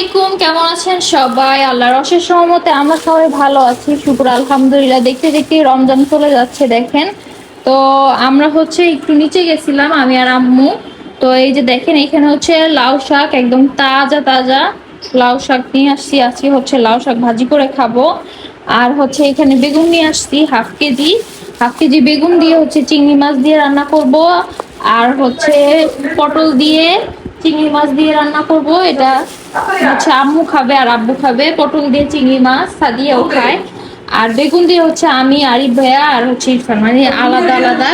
আলাইকুম, কেমন আছেন সবাই? আল্লাহর অশেষ রহমতে আমরা সবাই ভালো আছি, শুকর আলহামদুলিল্লাহ। দেখতে দেখতে রমজান চলে যাচ্ছে দেখেন। তো আমরা একটু নিচে গেছিলাম আমি আর আম্মু। তো এই যে দেখেন এখানে লাউ শাক, একদম তাজা তাজা লাউ শাক নিয়ে আসছি। আজকে লাউ শাক ভাজি করে খাবো। আর এখানে বেগুন নিয়ে আসছি হাফ কেজি বেগুন দিয়ে চিংড়ি মাছ দিয়ে রান্না করব। আর পটল দিয়ে চিংড়ি মাছ দিয়ে রান্না করব। এটা আম্মু খাবে আর আব্বু খাবে। পটল দিয়ে চিংড়ি মাছ সাদিয়াও খায়। আর বেগুন দিয়ে আমি আরিফ ভাইয়া আর ইরফান, মানে আলাদা আলাদা।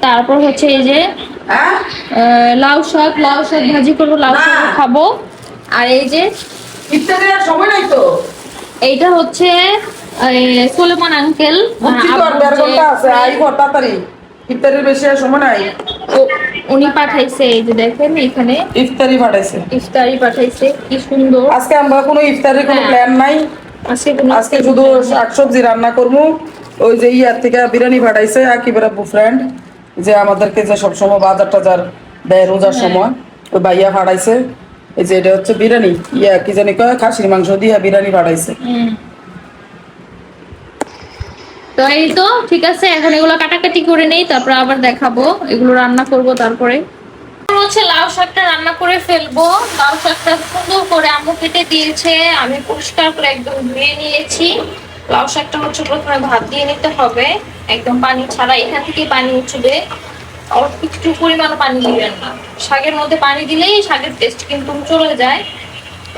তারপর এই যে লাউ শাক ভাজি করবো, লাউ শাক খাবো। আর এই যে সময় নাই তো, এইটা সোলেমান আঙ্কেল ইফতারির বেশি আর সময় নাই। উনি পাঠাইছে। এই যে দেখেন এখানে ইফতারি পাঠাইছে কি সুন্দর। আজকে আমরা কোনো ইফতারির কোনো প্ল্যান নাই। আজকে শুধু শাকসবজি রান্না করবো। ওই যে ইয়ার থেকে বিরিয়ানি পাঠাইছে আকিবের আব্বু ফ্রেন্ড, যে আমাদেরকে যে সবসময় বাজার টাজার দেয় রোজার সময়, ওই ভাইয়া পাঠাইছে। এই যে এটা বিরিয়ানি, কি জানি কয়, খাসির মাংস দিয়ে বিরিয়ানি পাঠাইছে। তো এই তো ঠিক আছে, এখন এগুলো কাটাকাটি করে নেই, তারপর আবার দেখাবো। এগুলো রান্না করব। তারপরে লাউ শাকটা রান্না করে ফেলবো। লাউ শাকটা সুন্দর করে আম্মু কেটে দিয়েছে, আমি পরিষ্কার করে একদম ধুয়ে নিয়েছি। লাউ শাকটা প্রথমে ভাত দিয়ে নিতে হবে, একদম পানি ছাড়া। এখান থেকে পানি উঠবে, অল্প একটু পরিমাণ পানি দিবেন না। শাকের মধ্যে পানি দিলেই শাকের টেস্ট কিন্তু চলে যায়।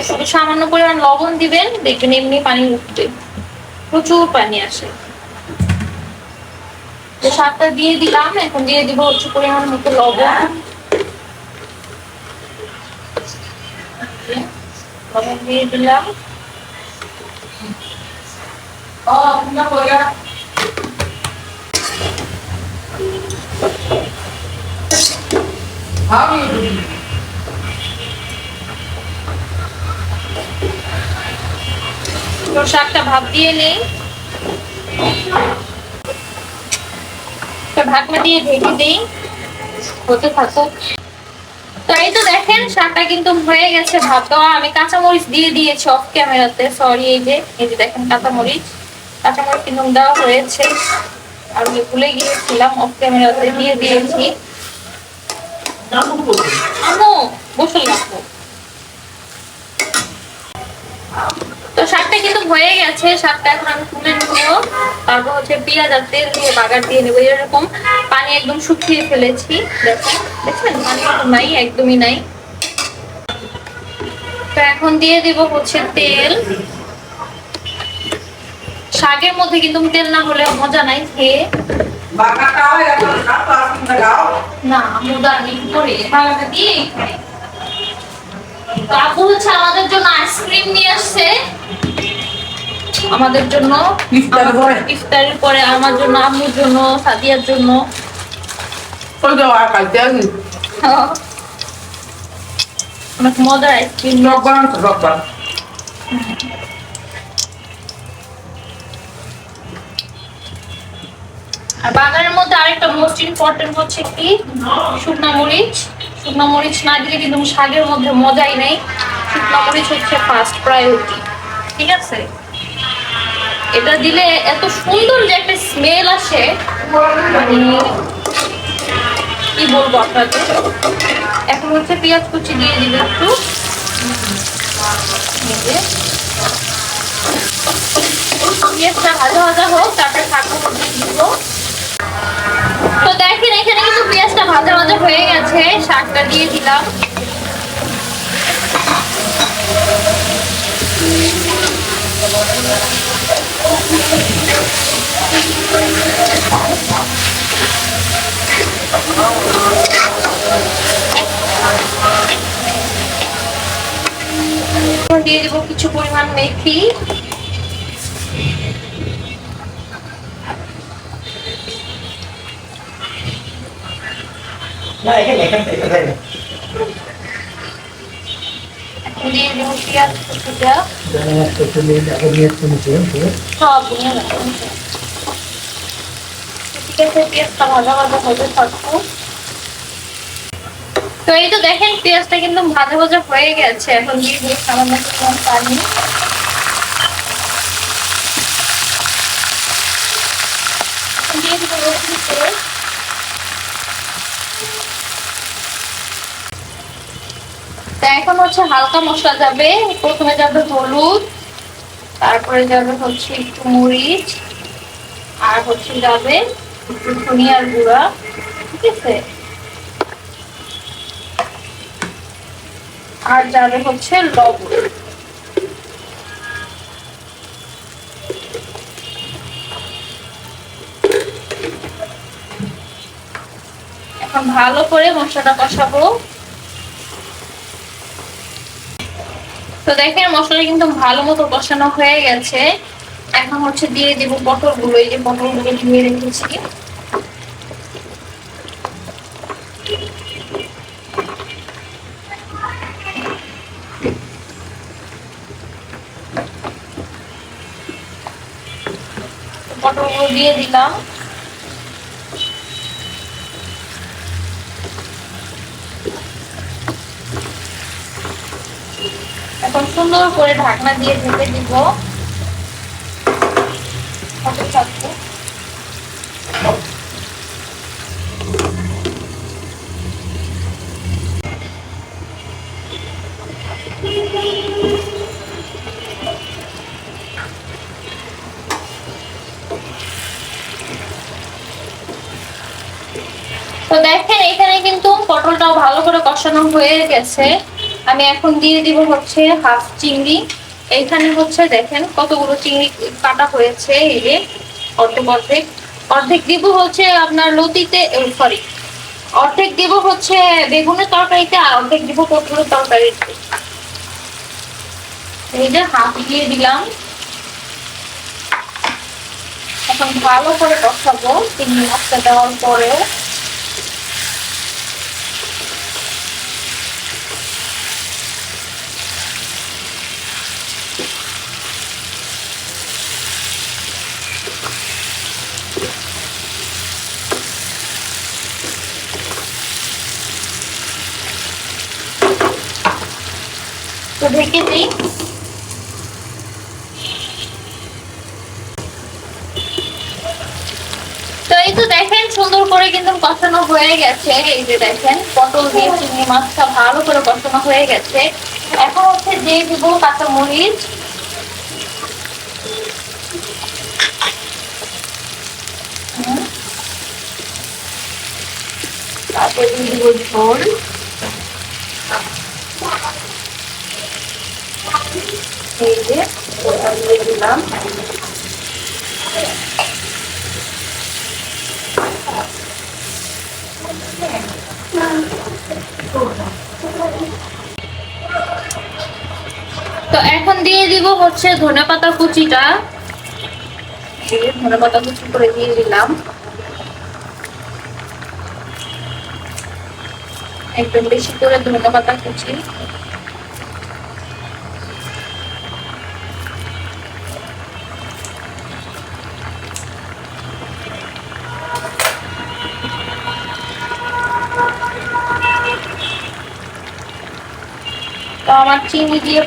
শুধু সামান্য পরিমাণ লবণ দিবেন, দেখবেন এমনি পানি উঠবে, প্রচুর পানি আসে। শাকটা দিয়ে দিলাম, এখন দিয়ে দিব পরিমাণ মতো লবণ। লবণ দিয়ে দিলাম। শাকটা ভাপ দিয়ে নেই, ঢাকনা দিয়ে ঢেকে দিই, হতে থাকুক। তো এই তো দেখেন শাকটা কিন্তু হয়ে গেছে ভাত দেওয়া। আমি কাঁচামরিচ দিয়ে দিয়েছি অফ ক্যামেরাতে, সরি। এই যে দেখেন কাঁচামরিচ কিন্তু দেওয়া হয়েছে, আর ভুলে গিয়েছিলাম, অফ ক্যামেরাতে দিয়ে দিয়েছি। আম্মু গোসল রাখবো। তো শাকটা কিন্তু হয়ে গেছে, শাকটা এখন আমি তুলে নিব। তারপর পেঁয়াজ আর তেল দিয়ে বাগার দিয়ে নেবো। এরকম পানি একদম শুকিয়ে ফেলেছি, দেখছেন পানি নাই, একদমই নাই। তো এখন দিয়ে দিব তেল। শাকের মধ্যে কিন্তু তেল না হলে মজা নাই খেয়ে। না মুদা নেই করে বাগাটা দিয়ে খাই। আপু আমাদের জন্য আইসক্রিম নিয়ে আসছে, আমাদের জন্য ইফতারের পরে, আমার জন্য, আম্মুর জন্য, সাদিয়ার জন্য। অনেক মজার আইসক্রিম। আর বাগানের মধ্যে আরেকটা মোস্ট ইম্পর্টেন্ট কি, শুকনো মরিচ না দিলে কিন্তু শাকের মধ্যে মজাই নেই। শুকনো মরিচ ফার্স্ট প্রায়োরিটি, ঠিক আছে? এটা দিলে এত সুন্দর যে একটা স্মেল আসে, মানে কি বলবো আপনাদের। এখন পেঁয়াজ কুচি দিয়ে দিবে একটু, পেঁয়াজটা ভাজা ভাজা হোক, তারপরে শাকগুলো দিয়ে দিব। তো দেখেন এখানে কিন্তু পেঁয়াজটা ভাজা ভাজা হয়ে গেছে, শাকটা দিয়ে দিলাম। দিয়ে দিব কিছু পরিমাণ মেথি। দিয়ে দিব পেঁয়াজ কুচিটা, সব নিয়ে রাখুন। ঠিক আছে, পেঁয়াজটা ভাজা ভাজা হতে থাকবো। তো এই তো দেখেন পেঁয়াজটা কিন্তু ভাজা ভাজা হয়ে গেছে, এখন দিয়ে দিই সামান্য পরিমাণ পানি। দিয়ে দিব রসুন পেস্ট। তা এখন হচ্ছে হালকা মশলা যাবে, প্রথমে যাবে হলুদ, তারপরে যাবে হচ্ছে একটু মরিচ, আর হচ্ছে যাবে একটু ধনিয়ার গুঁড়া, ঠিক আছে, আর যাবে হচ্ছে লবণ। এখন ভালো করে মশলাটা কষাবো। তো দেখেন মশলাটা কিন্তু ভালো মতো কষানো হয়ে গেছে। এখন হচ্ছে দিয়ে দিব পটলগুলো, এই যে পটলগুলো ধুয়ে রেখেছি। পটলগুলো দিয়ে দিলাম। এখন সুন্দর করে ঢাকনা দিয়ে ঢেকে দিব। তো দেখেন এখানে কিন্তু পটলটাও ভালো করে কষানো হয়ে গেছে। আমি এখন দিয়ে দিব হচ্ছে হাফ চিংড়ি। এইখানে হচ্ছে দেখেন কতগুলো চিংড়ি কাটা হয়েছে, এই যে অর্ধেক অর্ধেক। অর্ধেক দিব হচ্ছে আপনার লতিতে, সরি, অর্ধেক দিব হচ্ছে বেগুনের তরকারিতে, আর অর্ধেক দিব পটলের তরকারিতে। এই যে হাফ দিয়ে দিলাম। এখন ভালো করে কষাবো চিংড়ি মাছটা দেওয়ার পরেও। তো ঢেকে দিই। তো এই তো দেখেন সুন্দর করে কিন্তু কষানো হয়ে গেছে। এই যে দেখেন পটল দিয়ে চিংড়ি মাছটা ভালো করে কষানো হয়ে গেছে। এখন হচ্ছে দিয়ে দিব কাঁচা মরিচ, তারপরে দিয়ে দিব ঝোল, এই যে ওটা দিয়ে দিলাম। তো এখন দিয়ে দিব হচ্ছে ধনেপাতা কুচিটা, ধনেপাতা কুচি করে দিয়ে দিলাম। একদম বেশি করে ধনেপাতা কুচি। তো আমার চিংড়ি দিয়ে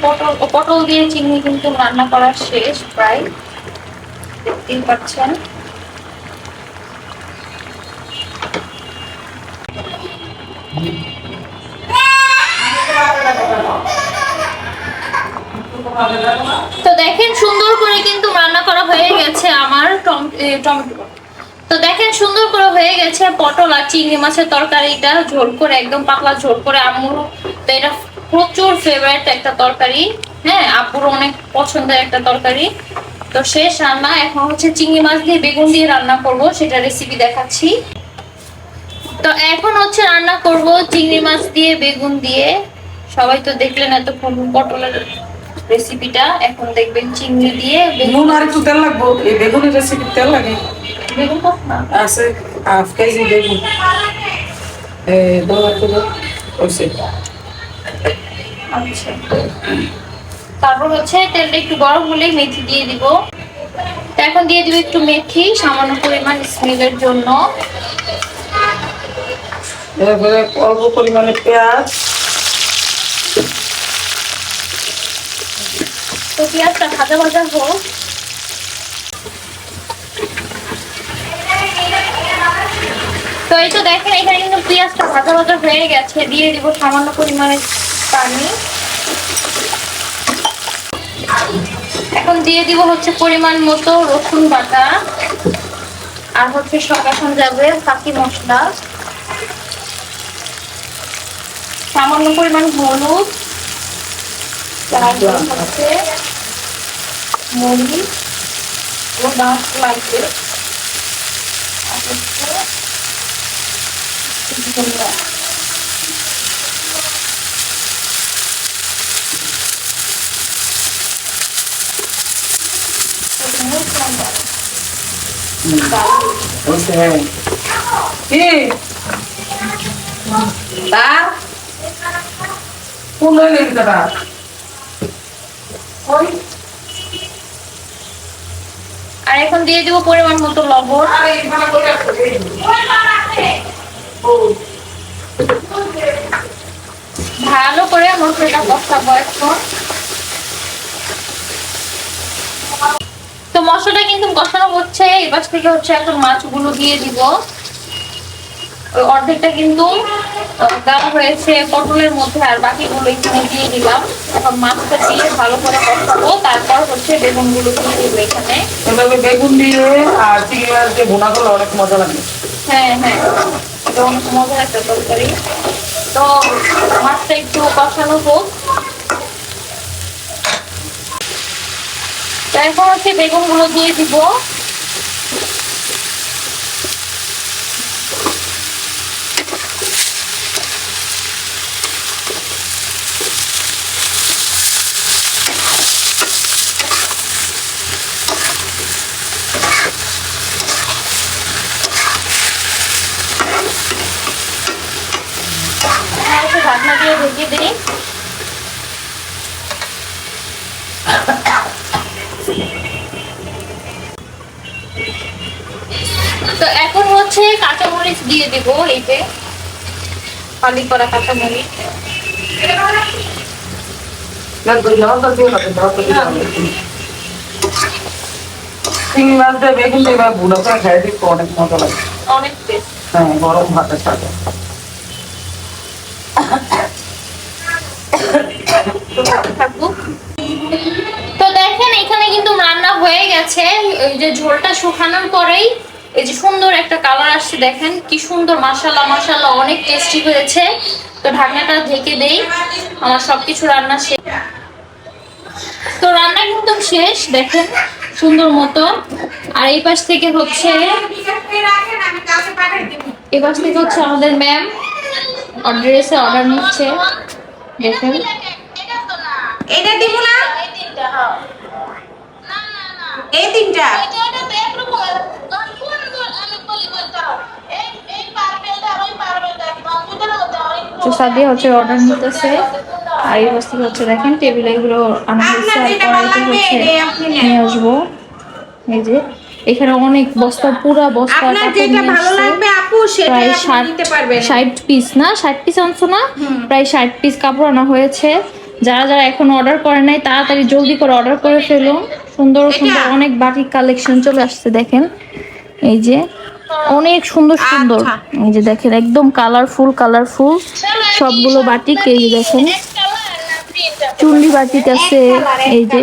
পটল দিয়ে চিংড়ি কিন্তু রান্না করা শেষ প্রায়, দেখতেই পাচ্ছেন। তো দেখেন সুন্দর করে কিন্তু রান্না করা হয়ে গেছে আমার টমেটো। তো দেখেন সুন্দর করে হয়ে গেছে পটল আর চিংড়ি মাছের তরকারিটা, ঝোল করে একদম পাতলা ঝোল করে। আম্মুর তো এটা প্রচুর ফেভারিট একটা তরকারি, হ্যাঁ আব্বুর অনেক পছন্দের একটা তরকারি। তো শেষ রান্না। এখন হচ্ছে চিংড়ি মাছ দিয়ে বেগুন দিয়ে রান্না করব, সেটা রেসিপি দেখাচ্ছি। তো এখন হচ্ছে রান্না করব চিংড়ি মাছ দিয়ে বেগুন দিয়ে। সবাই তো দেখলেন এতক্ষণ পটলের রেসিপিটা, এখন দেখবেন চিংড়ি দিয়ে নুন আর একটু তেল লাগবো, এই বেগুনের রেসিপি তেল লাগে। বেগুন কত না আছে হাফ কেজি বেগুন, আচ্ছা। তারপর হচ্ছে তেলটা একটু গরম হলেই মেথি দিয়ে দিব। তো এখন দিয়ে দিব একটু মেথি সামান্য পরিমাণ স্মেলের জন্য। এরপরে অল্প পরিমাণে পেঁয়াজ, তো পেঁয়াজটা ভাজা ভাজা হোক। তো এই তো দেখেন এখানে কিন্তু পেঁয়াজটা ভাজা ভাজা হয়ে গেছে, দিয়ে দিব সামান্য পরিমাণে পানি। এখন দিয়ে দিব হচ্ছে পরিমাণ মতো রসুন বাটা, আর হচ্ছে সব এখন যাবে বাকি মশলা, সামান্য পরিমাণ হলুদ, তারপর হচ্ছে মরিচ ও মাছ লাগবে, আর হচ্ছে ধনিয়া। কি তার কোন লেখাটা ওই আর এখন দিয়ে দিব পরিমাণ মতো লবণ। ভালো করে মশলাটা কষাবো এখন। তো মশলাটা কিন্তু কষানো হচ্ছে, এবার থেকে হচ্ছে এখন মাছগুলো দিয়ে দিব। ওই অর্ধেকটা কিন্তু দেওয়া হয়েছে পটলের মধ্যে, আর বাকিগুলো এখানে দিয়ে দিলাম। এখন মাছটা দিয়ে ভালো করে কষাবো, তারপর হচ্ছে বেগুনগুলো দিয়ে দিব এখানে। এভাবে বেগুন দিয়ে আর চিংড়ি মাছ দিয়ে ভুনা করলে অনেক মজা লাগে। হ্যাঁ হ্যাঁ, এটা অনেক মজার একটা তরকারি। তো মাছটা একটু কষানো হোক। তো এখন হচ্ছে বেগুনগুলো দিয়ে দিব। ঢাকনা দিয়ে ঢেকে দিই। তো এখন হচ্ছে কাঁচামরিচ দিয়ে দিব, এই যে ফালি করা কাঁচামরিচ। চিংড়ি মাছ দিয়ে বেগুন দিয়ে ভুনা করে খাই দিতে অনেক মজা লাগে। অনেক টেস্ট। হ্যাঁ, গরম ভাতের সাথে। তো দেখেন এখানে কিন্তু রান্না হয়ে গেছে। এই যে ঝোলটা শুকানোর পরেই এই যে সুন্দর একটা কালার আসছে, দেখেন কি সুন্দর, মাশাআল্লাহ মাশাআল্লাহ, অনেক টেস্টি হয়েছে। তো ঢাকনাটা ঢেকে দেই, আমার সবকিছু রান্না শেষ। তো রান্না কিন্তু শেষ, দেখেন সুন্দর মতো। আর এই পাশ থেকে হচ্ছে আমাদের ম্যাম অর্ডার নিচ্ছে, দেখেন। এটা দিব না, এই তিনটা তো সাদিয়া হচ্ছে অর্ডার নিতেছে, আর এই বস্তা হচ্ছে দেখেন টেবিলে এগুলো আনা হয়েছে, আর কড়াইতে হচ্ছে নিয়ে আসবো। এই যে এখানে অনেক বস্তা, পুরা বস্তা আপনার যেটা ভালো লাগবে আপু সেটা প্রায় আপনি নিতে পারবেন। 60 পিস না, 60 পিস আনছো না, প্রায় 60 পিস কাপড় আনা হয়েছে। যারা যারা এখন অর্ডার করে নাই তাড়াতাড়ি জলদি করে অর্ডার করে ফেলুন। সুন্দর সুন্দর অনেক বাটিক কালেকশন চলে আসছে, দেখেন এই যে অনেক সুন্দর সুন্দর। এই যে দেখেন একদম কালারফুল কালারফুল সবগুলো বাটিক। এই যে দেখেন চুন্ডি বাটিক আছে, এই যে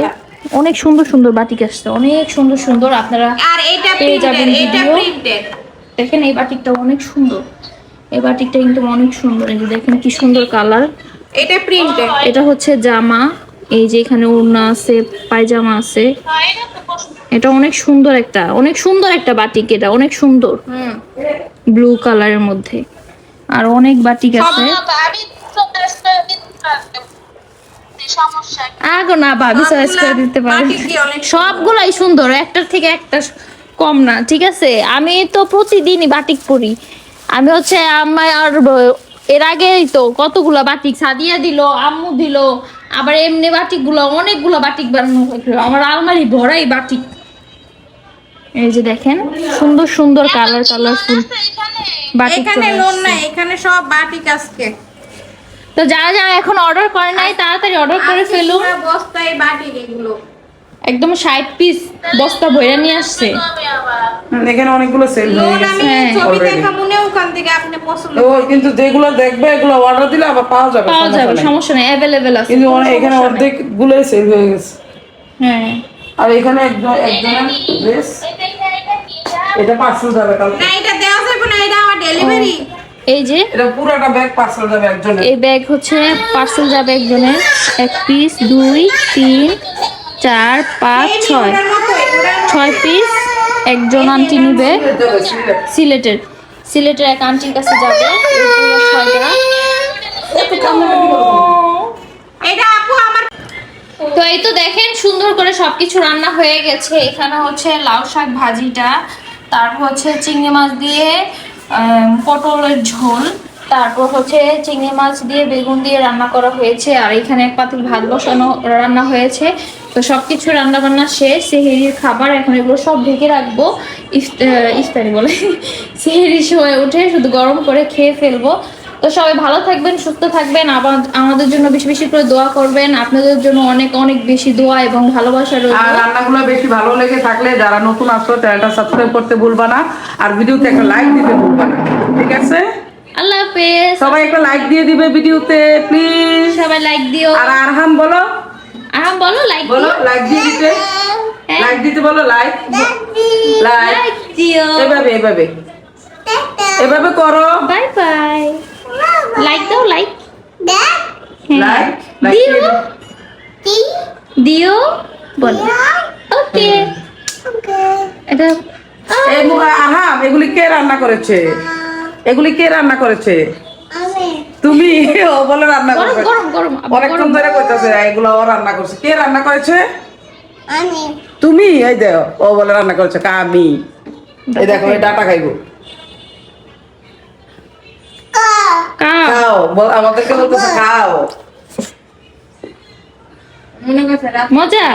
অনেক সুন্দর সুন্দর বাটিক আসছে, অনেক সুন্দর সুন্দর। আপনারা আর এটা পেয়ে যাবেন প্রিন্টেড, এটা ভিডিও। প্রিন্টেড। দেখেন এই বাটিকটা অনেক সুন্দর, এই বাটিকটা কিন্তু অনেক সুন্দর। এই যে দেখেন কি সুন্দর কালার, এটা প্রিন্টেড। এটা হচ্ছে জামা, এই যে এখানে ওড়না আছে, পায়জামা আছে। এটা অনেক সুন্দর একটা, অনেক সুন্দর একটা বাটিক, এটা অনেক সুন্দর ব্লু কালারের মধ্যে। আর অনেক বাটিক আছে। আগো না ভাবি চয়েস করে দিতে পারেন, সবগুলাই সুন্দর, একটার থেকে একটা কম না, ঠিক আছে। আমি তো প্রতিদিনই বাটিক পরি। আমি হচ্ছে আমার এর আগেই তো কতগুলা বাটিক সাদিয়া দিল, আম্মু দিল, আবার এমনি বাটিক গুলো অনেকগুলো বাটিক বানানো হয়েছিল। আমার আলমারি ভরাই বাটিক। এই যে দেখেন সুন্দর সুন্দর কালারফুল বাটিক এখানে চলে লোন আসছে। নাই, এখানে সব বাটিক আজকে। তো যারা যারা এখন অর্ডার করে নাই তাড়াতাড়ি অর্ডার করে আজকে ফেলুন। পুরো বস্তায় বাটিক এগুলো। একদম 60 পিস বস্তা ভরে নিয়ে আসছে। এখানে অনেকগুলো সেল হয়ে লোন গেছে আমি হ্যাঁ, ছবি already। দেখা মনে ওখান থেকে আপনি পছন্দ তো কিন্তু যেগুলো দেখবে এগুলো অর্ডার দিলে আবার পাওয়া যাবে, পাওয়া সমস্যা যাবে, নেই। সমস্যা নেই, অ্যাভেলেবেল আছে। কিন্তু কোনো এখানে সমস্যা নেই। অর্ধেক গুলোই সেল হয়ে গেছে। হ্যাঁ আর এখানে একজনের ড্রেস, এটা পার্সেল যাবে কালকে। না, এটা দেওয়া যাবে না, এটা আমার ডেলিভারি। এই যে এটা পুরোটা ব্যাগ পার্সেল যাবে একজনের। এই ব্যাগ হচ্ছে পার্সেল যাবে একজনের। 1 পিস 2 3 4 5 6 6 পিস একজন আন্টি নিবে। যাবে সিলেট। সিলেটের এক আন্টির কাছে যাবে এই পুরো 6টা। এটা আপু আমার তো এই তো দেখেন সুন্দর করে সবকিছু রান্না হয়ে গেছে। এখানে হচ্ছে লাউ শাক ভাজিটা, তারপর হচ্ছে চিংড়ি মাছ দিয়ে পটলের ঝোল, তারপর হচ্ছে চিংড়ি মাছ দিয়ে বেগুন দিয়ে রান্না করা হয়েছে, আর এখানে এক পাতিল ভাত বসানো রান্না হয়েছে। তো সবকিছু রান্না বান্না শেষ, সেহেরির খাবার এখন এগুলো সব ঢেকে রাখবো। ইফতারি বলে সেহেরির সময় উঠে শুধু গরম করে খেয়ে ফেলবো। তো সবাই ভালো থাকবেন, সুস্থ থাকবেন, আবার আমাদের জন্য বেশি বেশি করে দোয়া করবেন। আপনাদের জন্য অনেক অনেক বেশি দোয়া এবং ভালোবাসা আর রইল। রান্নাগুলো বেশি ভালো লেগে থাকলে যারা নতুন আসো চ্যানেলটা সাবস্ক্রাইব করতে ভুলবা না, আর ভিডিওতে একটা লাইক দিতে ভুলবা না, ঠিক আছে? আল্লাহ হাফেজ। সবাই একটা লাইক দিয়ে দিবে ভিডিওতে প্লিজ। সবাই লাইক দিও। আর আরহাম বলো, আরাম বলো লাইক বলো লাইক দিয়ে দিতে, হ্যাঁ। লাইক দিতে বলো, লাইক লাইক লাইক দিও। এভাবে এভাবে এভাবে করো, বাই বাই। লাইক দাও, লাইক লাইক লাইক দিও দিও বলো। ওকে এটা এই আরহাম এগুলি কে রান্না করেছে? এগুলি কে রান্না করেছে? তুমি? ও বলে রান্না গরম করবে। গরম গরম আবার অনেকক্ষণ গরম। ধরে কইতাছে এগুলো ও রান্না করছে। কে রান্না করেছে? তুমি? এই দেখো ও বলে রান্না করেছে আমি। এই দেখো এই ডাটা খাইবো। কাপ খাও, আমাদেরকে বলতেছে খাও। মনে করছে রাত মজা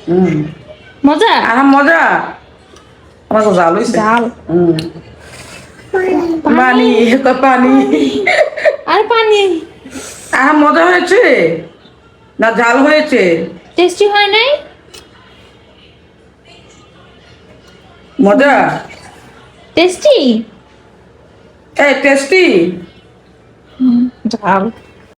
হুম মজা। মজা। আমার তো জাল হইছে। জাল। হুম পানি পানি। আর পানি মজা হয়েছে না ঝাল হয়েছে? টেস্টি হয় নাই? মজা। টেস্টি এই টেস্টি। ঝাল।